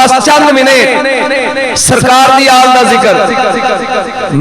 بس چند منٹ سرکار دی آل دا ذکر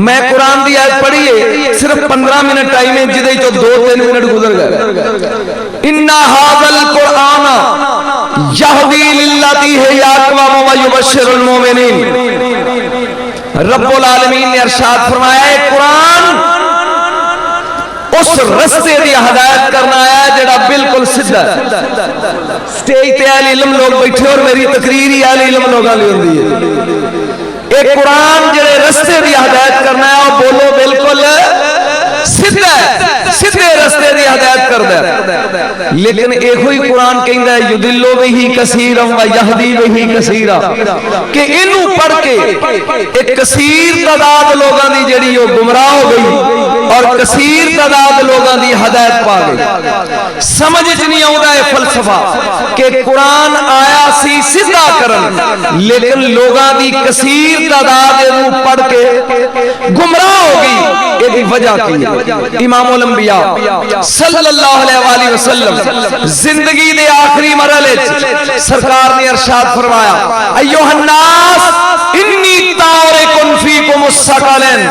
میں قرآن دی آیت پڑھیے صرف 15 منٹ ٹائم ہے جدے تو 2-3 منٹ گزر گئے اِنَّا هَذَا الْقُرْآنَ يَهْدِي لِلَّتِي هِيَ أَقْوَمُ وَيُبَشِّرُ الْمُؤْمِنِينَ رب العالمین نے ارشاد فرمایا ہے قرآن اس رستے دی ہدایت کرنا ہے جڑا بالکل سیدھا ہے. سٹیج تے اہل علم لوگ بیٹھے اور میری تقریر ہی اہل علم لوگاں لی ہوندی ہے. ایک قرآن جڑے رستے دی ہدایت کرنا ہے اور بولو بالکل سیدھا ہے سیدھے رستے دی ہدایت کردا ہے. لیکن ایک ہوئی قرآن کہندا ہے یضل بہ کثیرا و یہدی بہ کثیرا کہ اینو پڑھ کے ایک کثیر تعداد لوگاں دی جڑی وہ گمراہ ہو گئی اور کثیر تعداد لوگاں دی ہدایت پا گئی. سمجھ نہیں آਉਂਦਾ ہے فلسفہ کہ قرآن آیا سی سیدھا کرن لیکن لوگاں دی کثیر تعداد اینو پڑھ کے گمراہ ہو گئی. یہ وجہ کی ہے امام الانبیاء صلی اللہ علیہ وآلہ وسلم زندگی دے آخری مرحلے سرکار نے ارشاد فرمایا ایوہ الناس انی تارکن فیکم الثقلین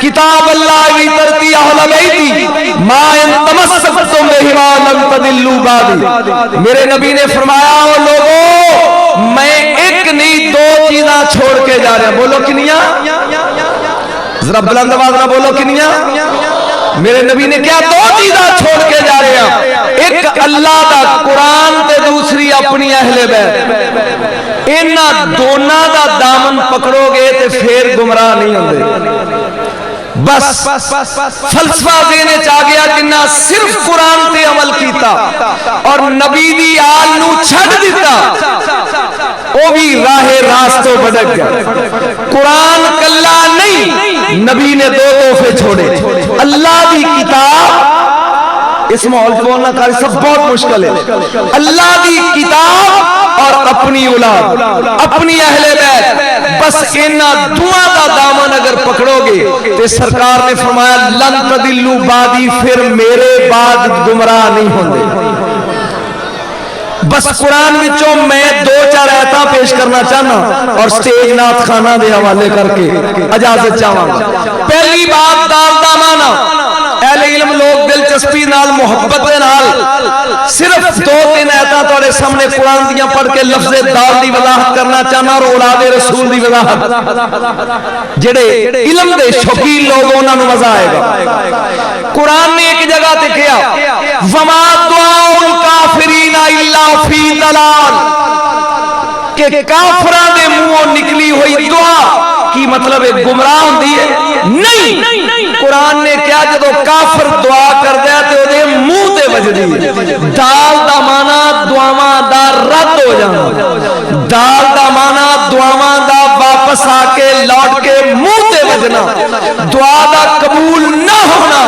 کتاب اللہ وی ترتی اہل بیتی ما ان تمسکتم بہما لن تضلوا بعدی. میرے نبی نے فرمایا او لوگوں میں ایک نہیں 2 چیزاں چھوڑ کے جا رہا ہوں. بولو کنیاں ذرا بلند آواز نہ بولو کنیاں. میرے نبی نے کیا 2 چیزاں چھوڑ کے جا رہے ہیں. ایک اللہ دا قرآن تے دوسری اپنی اہل بیت. انہاں دونوں دا دامن پکڑو گے تے پھر گمراہ نہیں ہوندے. بس فلسفہ دینے چاہ گیا جنہ صرف قرآن تے عمل کیتا اور نبی دی آل نو چھڑ دیتا وہ بھی راہ راستوں بھٹک گیا. قرآن کلا نہیں نبی نے 2 تحفے چھوڑے. اللہ دی کتاب اس ماحول کو بولنا کاری سب بہت مشکل ہے. اللہ دی کتاب اور اپنی اولاد اپنی اہل بیت بس انہاں دعا دا دامن اگر پکڑو گے تے سرکار نے فرمایا لن تضلوا بعدی پھر میرے بعد گمراہ نہیں ہوندے. بس قرآن وچوں میں 2-4 آیتاں پیش کرنا چاہنا اور سٹیج نعت خانہ دے حوالے کر کے اجازت چاہواں گا. پہلی بات دال دا معنی اہل علم لوگ دلچسپی نال محبت دے نال صرف 2-3 آیتاں تواڈے سامنے قرآن دیاں پڑھ کے لفظ دال دی وضاحت کرنا چاہنا اور اولاد رسول دی وضاحت جڑے علم دے شوقین لوگ انہاں نوں مزہ آئے گا. قرآن نے ایک جگہ تے کہا وما دعاء الکافرین الا فی ضلال کہ کافراں دے منہوں نکلی ہوئی دعا کی مطلب ہے گمراہ ہوندی ہے نہیں. قرآن نے کیا جدو کافر دعا کر دیا تے دے منہ تے وجدی ہے. دال دا معنی دعاواں دا رد ہو جانا. دال دا معنی دعاواں دا واپس آ کے لوٹ کے منہ تے وجنا. دعا دا قبول نہ ہونا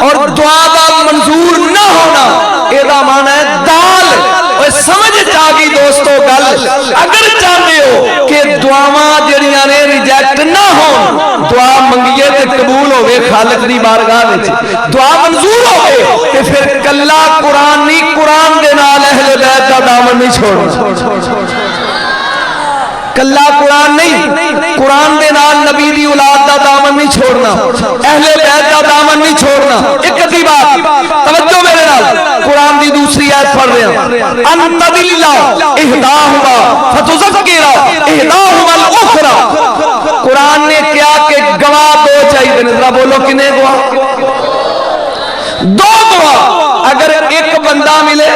اور دعا دا منظور نہ ہونا اے دا معنی ہے دال. سمجھ چاہیے دوستو گل اگر چاہتے ہو کہ دعاواں جڑیاں نے ریجیکٹ نہ ہون دعا منگیے تے قبول ہوئے خالق دی بارگاہ وچ دعا منظور ہوئے تے پھر کلا قرآن نہیں قرآن دے نال اہل بیت دا دامن نہیں چھوڑنا. کلا قرآن نہیں قرآن دے نال نبی دی اولاد دا دامن نہیں چھوڑنا اہل بیت دا دامن نہیں چھوڑنا. ایک ادھی بات توجہ میرے نال قرآن دی دوسری آیت پڑھ رہے ہیں ان تضل احداہما فتذکر احداہما الاخری. قرآن نے کیا کہ گواہ 2 چاہیے. ذرا بولو کنے گواہ 2 گواہ. اگر ایک بندہ ملے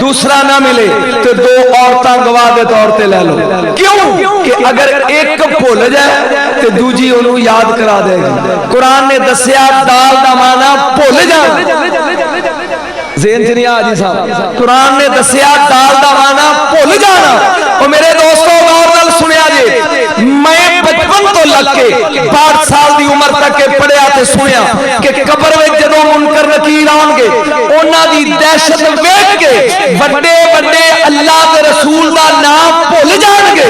دوسرا نہ ملے تو 2 عورتاں گواہ دے طور تے لے لو. کیوں کہ اگر ایک بھول جائے تو دوجی انہوں یاد کرا دے گی. قرآن نے دسیا دال دا معنی بھول جانا ذہن چ نہیں آ جی صاحب. قرآن نے دسیا دال دا معنی بھول جانا. اور میرے دوستو غور نال سنیا جی میں بچپن تو لگ کے 5 سال دی عمر تک کے پڑھیا تے سنیا کہ قبر وچ جدوں منکر نکیر آن گے انہاں دی دہشت ویکھ کے بڑے بڑے اللہ دے رسول دا نام بھول جان گے.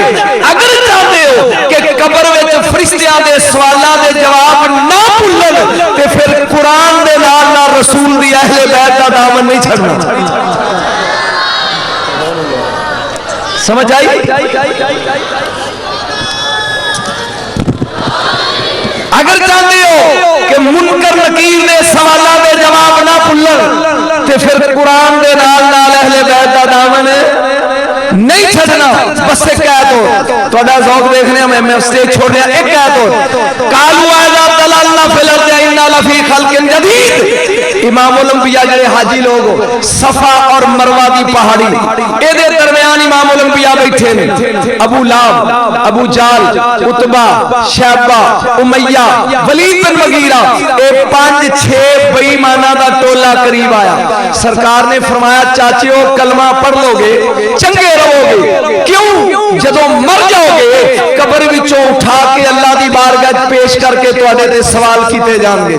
اگر چاہتے ہو کہ قبر وچ فرشتیاں دے سوالاں دے جواب نہ بھولن تے پھر قرآن دے نال رسول دی اہل بیت دا دامن نہیں چھڑنا. سمجھ آئی؟ اگر چاہتے ہو کہ منکر نکیر دے سوالات دے جواب نہ بھولن تے پھر قرآن دے نال نال اہل بیت دا دامن نہیں چھڑنا. بس ایک آیت ہو تھوڑا ذوق دیکھنے میں سٹیج چھوڑ دیا. ایک آیت ہو قالوا اذا ضللنا فی الارض انا لفی خلق جدید. امام الانبیاء جڑے حاجی لوگ ہو صفا اور مروہ دی پہاڑی اے دے درمیان امام الانبیاء بیٹھے نے. ابو لہب، ابو جہل، عتبہ، شیبہ، امیہ، ولید بن مغیرہ، اے 5-6 بے ایماناں دا ٹولہ قریب آیا. سرکار نے فرمایا چاچیو کلمہ پڑھ لو گے چنگے رہو گے. کیوں؟ جدوں مر جاؤ گے قبر وچوں اٹھا کے اللہ دی بارگاہ پیش کر کے تواڈے تے سوال کیتے جان گے.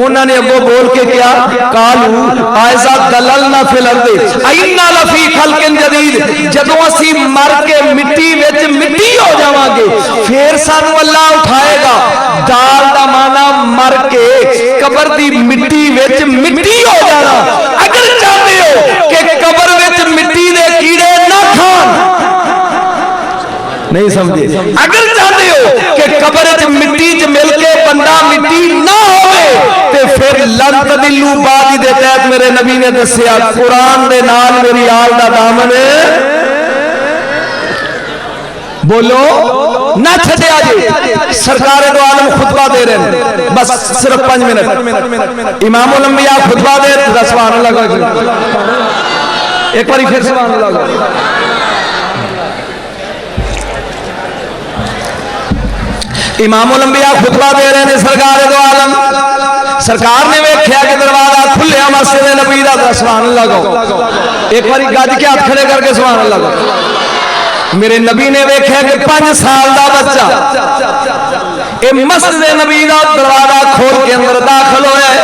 انہاں نے اگوں بول کے کیا قالوا اذا ضللنا فی الارض انا لفی خلق جدید. جدوں اسی مر کے مٹی وچ مٹی ہو جاواں گے پھر سانو اللہ اٹھائے گا. دال دا مانا مر کے قبر دی مٹی وچ مٹی ہو جانا. اگر چاہتے ہو کہ قبر وچ مٹی دے کیڑے نہ کھان نہیں سمجھے، اگر چاہتے ہو کہ قبر وچ مٹی چ مل کے بندہ مٹی نہ ہوئے تے پھر لن تدلوا بعد دے تحت میرے نبی نے دسیا قرآن دے نال میری آل دا دامن بولو نہ چھٹیا جی. سرکار دو عالم خطبہ دے رہے ہیں بس صرف 5 منٹ. امام الانبیاء خطبہ دے رہے سبحان اللہ. ایک باری پھر سبحان اللہ. امام الانبیاء خطبہ دے رہے ہیں سرکار دو عالم. سرکار نے ویکھیا کہ دروازہ کھلیا مسجد نبی دا سبحان اللہ گو. ایک باری گج کے ہاتھ کھڑے کر کے سبحان اللہ گو. میرے نبی نے ویکھیا کہ 5 سال دا بچہ اے مسجد نبی دا دروازہ کھول کے اندر داخل ہویا ہے.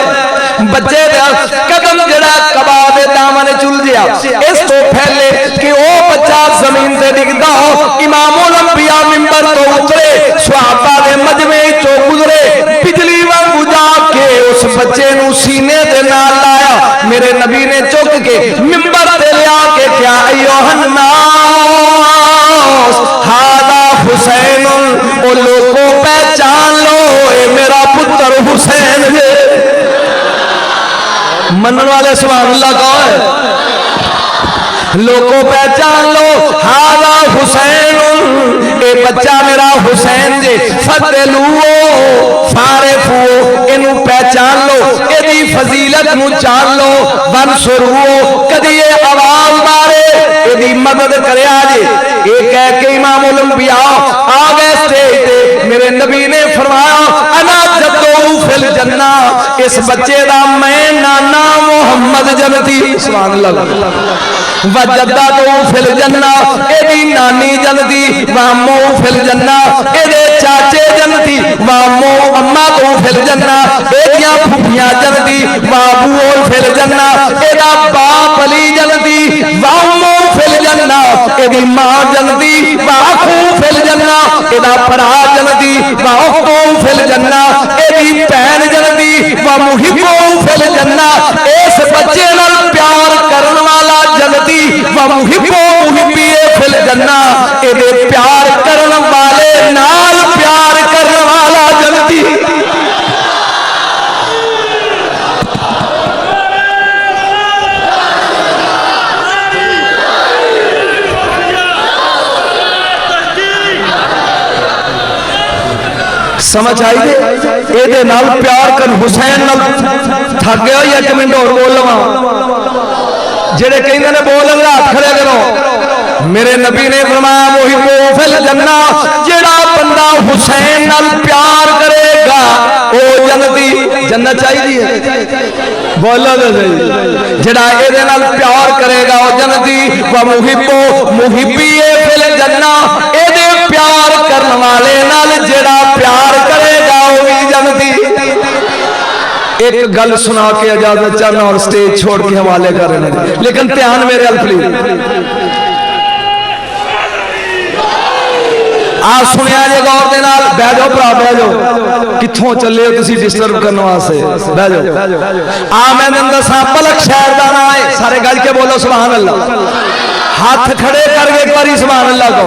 بچے دا قدم جڑا کعبہ دے دامن چل گیا. اس تو پہلے کہ او بچہ زمین تے ڈگدا ہو امام الانبیاء منبر تو اترے صحابہ دے مجمع چوں گزرے بجلی وانگو جا کے اس بچے نو سینے دے نال لایا. میرے نبی نے چک کے منبر تے لیا کے کیا ایھا الناس ہادا حسین. او لوگوں پہچان لو اے میرا پتر حسین ہے. منن والے سبحان اللہ کہو ہے. لوگوں پہچان لو ہادا حسین اے بچہ میرا حسین جے. فتلو فارفو اینو پہچان لو ایدی فضیلت نو جان لو. ونصرو کدی یہ آواز مارے ایدی مدد کرے آجے. ایک ہے کہ امام الانبیاء آگے سٹیج تے میرے نبی نے فرمایا انا جدو فی الجنہ. اس بچے دا میں نانا محمد جنتی سبحان اللہ. وجدہ تو فی الجنہ ایدی نانی جنتی وامو فی الجنہ ایدے چاچے جنتی وامو اممہ تو فی الجنہ ایدیاں پھوپیاں جنتی وابو فی الجنہ ایدہ باپ علی جنتی وامو فی الجنہ ایدی ماں جنتی واخو فی الجنہ ایدہ پڑھا جنتی واخو فی الجنہ ایدی پہن جنتی ومحبو فی الجنہ. اس بچے نال پیار کرن والا جنتی ومحبو محبی فی الجنہ. ایدے پیار کرن والے نال پیار کرن والا جنتی. سمجھ آئی دے اے دے نال پیار کر حسین نال تھک گیا. یا ایک منٹ اور بول لواں جڑے کہیں نے بول اللہ ہاتھ کھڑے کرو. میرے نبی نے فرمایا محبو فی الجنہ جڑا بندہ حسین نال پیار کرے گا او جنتی. جنت چاہیے بولو تو صحیح. جڑا اے دے نال پیار کرے گا او جنتی. ومحبو محبی فی الجنہ اے دے پیار کرن والے نال جڑا پیار کرے گا او بھی جنتی. ایک گل سنا کے اجازت چاہنا اور سٹیج چھوڑ کے حوالے کر رہے ہیں لیکن دھیان میرے الفلی آج سنیا جے گور دے نال بہ جاؤ بھرا بہ جاؤ کتھوں چلے ہو تسی ڈسٹرب کرنے واسطے بہ جاؤ. میں دساں پلک شہر دا نام ہے سارے گج کے بولو سبحان اللہ. ہاتھ کھڑے کر کے ایک باری سبحان اللہ کو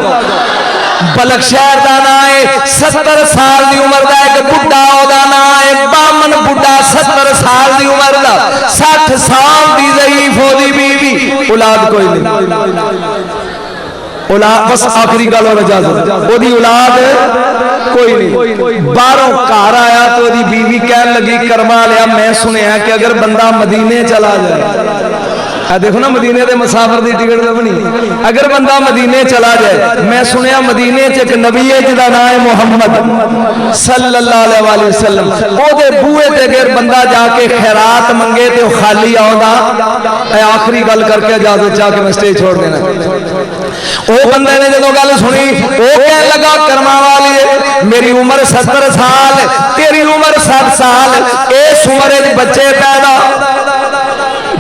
بلک شہر دا نا ہے 70 سال دی عمر دا ایک بڈھا او دا نا ہے بامن بڈھا 70 سال دی عمر دا 60 سال دی ضعیف ہو دی بیوی اولاد کوئی نہیں اولاد بس آخری گل اور اجازت وہ دی اولاد کوئی نہیں باہروں گھر آیا تو دی بیوی کہنے لگی کرما لیا میں سنیا کہ اگر بندہ مدینے چلا جائے دیکھو نا مدینے دے مسافر دی ٹکٹ تے بنی اگر بندہ مدینے چلا جائے میں سنیا مدینے چ ایک نبی ہے جدا نام ہے محمد صلی اللہ علیہ وسلم او دے بوئے تے اگر بندہ جا کے خیرات منگے تے خالی آوندا اے آخری گل کر کے اجازت چاہ کے میں سٹیج چھوڑ دینا او بندے نے جدوں گل سنی او کہنے لگا کرما والی میری عمر 70 سال تیری عمر 7 سال اس عمر وچ بچے پیدا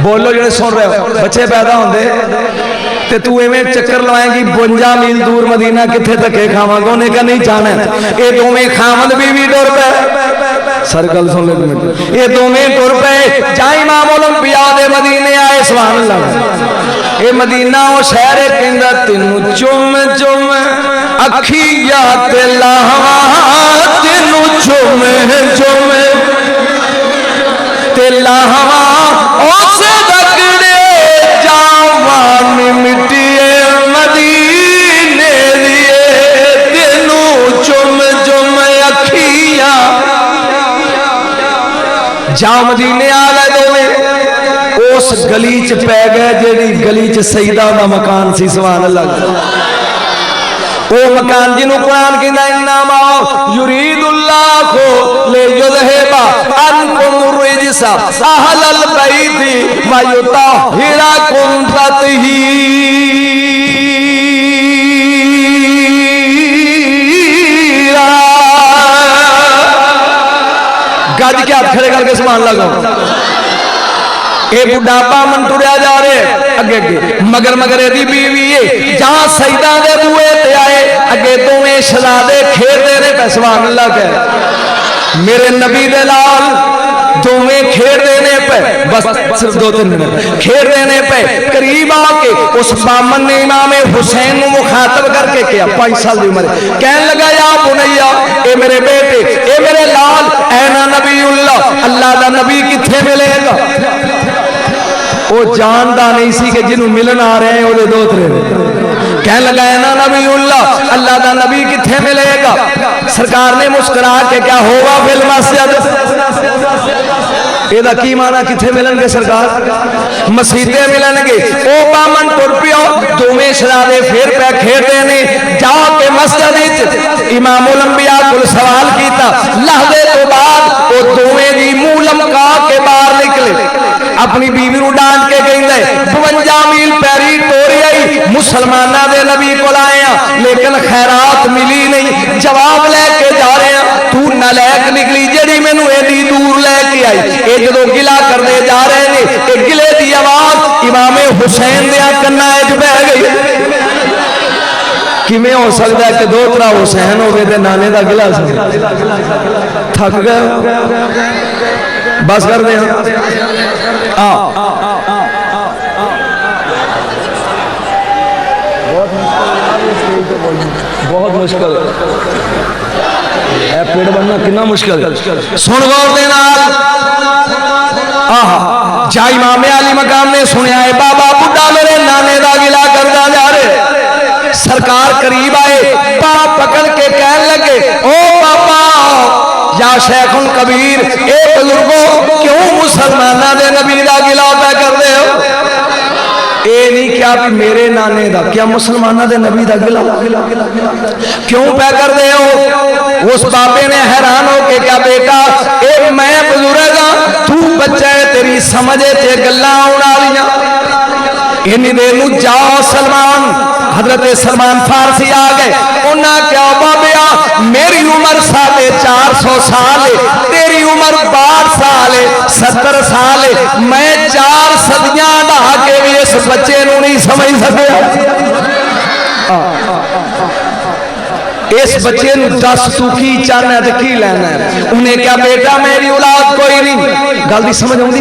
بولو جڑے سن رہے ہو بچے پیدا ہوندے تے تو ایویں چکر لوائیں گی 52 میل دور مدینہ کتھے دھکے کھاواں گا انہیں کہا نہیں جانا ہے اے دوویں خامد بیوی ٹر پے سر گل سن لے منٹ اے دوویں ٹر پے جا امام الانبیاء دے مدینے آئے سبحان اللہ اے مدینہ او شہر کہندا تینوں چم چم اکھیاں تے لاواں تینوں چم چم تے لاواں اس دکڑے جاوان مٹیے مدینے دیے تینوں چم چم اکھیاں جا مدینے آ گئے دوویں اس گلی چ پی گئے جیڑی گلی چ سیدہ دا مکان سی سبحان اللہ وہ مکان جنہوں قرآن کہنا انما یرید اللہ لیذہب عنکم الرجس اہل البیت ویطہرکم تطہیرا گج کے ہاتھ کھڑے کر کے سبحان اللہ کہو اے بڑھاپا من ٹریا جا رہے اگے اگے مگر مگر ایدی بیوی ہے جہاں سیدہ دے بوئے تے آئے اگے دوویں شہزادے کھیل دے رہے پہ سبحان اللہ کہہ میرے نبی دے لال دوویں کھیل دینے پہ بس صرف 2-3 منٹ کھیل دینے پہ قریب آ کے اس بامن نے امام حسین کو مخاطب کر کے کیا 5 سال دی عمر کہنے لگا یا بنیا اے میرے بیٹے اے میرے لال اینا نبی اللہ اللہ دا نبی کتھے ملے گا وہ جاندہ نہیں سی کہ جنہوں ملن آ رہے ہیں وہ دے 2-3 کہنے لگا ہے نا نبی اللہ دا نبی کتھے ملے گا سرکار نے مسکرا کے کیا ہوگا فی المسجد یہ کی معنی کتھے ملن گے سرکار مسیدے ملن گے او بامن ٹر پیو دوویں شہزادے پھر پہ کھیڑتے نے جا کے مسجد امام الانبیاء کو سوال کیتا لحظے تو بعد وہ دوویں دی منہ لمکا کے باہر نکلے اپنی بیوی رو ڈانٹ کے گئی دے 52 میل پیری ٹوری آئی مسلمانہ دے نبی کو لائے ہیں لیکن خیرات ملی نہیں جواب لے کے جا رہے ہیں تو نلیک نکلی جڑی میں نو ایڈی دور لے کے آئی ایک دو گلہ کر دے جا رہے ہیں ایک گلے دی آواز امام حسین دیا کرنا ایج بہ گئی کہ میں ہو سکتا ہے کہ 2 طرح حسین ہو گئے تھے نانے دا گلہ سے تھک گئے بس کر دیں بہت مشکل ہے پیڑ بننا کتنا مشکل ہے سن غور دینا جا امام علی مقام نے سنیا ہے بابا بڑھا میرے نانے دا گلا کردا جا رہے سرکار قریب آئے پاپ پکڑ کے کہنے لگے او پاپا یا شیخ کبیر اے بزرگوں کیوں مسلمانہ دے نبی دا گلا پہ کر دے ہو اے نہیں کیا بھی میرے نانے دا کیا مسلمانہ دے نبی دا گلا کیوں پہ کر دے ہو اس بابے نے حیران ہو کہ کیا بیٹا اے میں بزرگا تو بچہ ہے تیری سمجھے تے گلہ اونا لیا انہی دے نو جاؤ سلمان حضرت سلمان فارسی آگئے انہاں کیا بابیا میری عمر 450 سال ہے تیری عمر 62 سال ہے 70 سال ہے میں 4 صدیاں ڈھا کے بھی اس بچے نو نہیں سمجھ سکیا اس بچے نو 10 تو کی چاہنا ہے تو کی لینا ہے انہیں کیا بیٹا میری اولاد کوئی نہیں گل دی سمجھ ہوں دی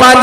5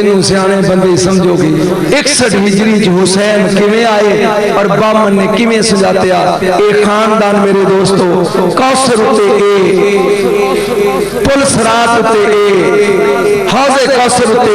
ਇਹਨੂੰ ਸਿਆਣੇ ਬੰਦੇ ਸਮਝੋਗੇ 61 ਹਿਜਰੀ ਚ ਹੁਸੈਨ ਕਿਵੇਂ ਆਏ ਔਰ ਬਾਮਨ ਨੇ ਕਿਵੇਂ ਸਜਾਤਿਆ ਇਹ ਖਾਨਦਾਨ ਮੇਰੇ ਦੋਸਤੋ ਕੌਸਰ ਉਤੇ ਪੁਲ ਸਰਾਤ ਉਤੇ ਹੌਜ਼ੇ ਕੌਸਰ ਉਤੇ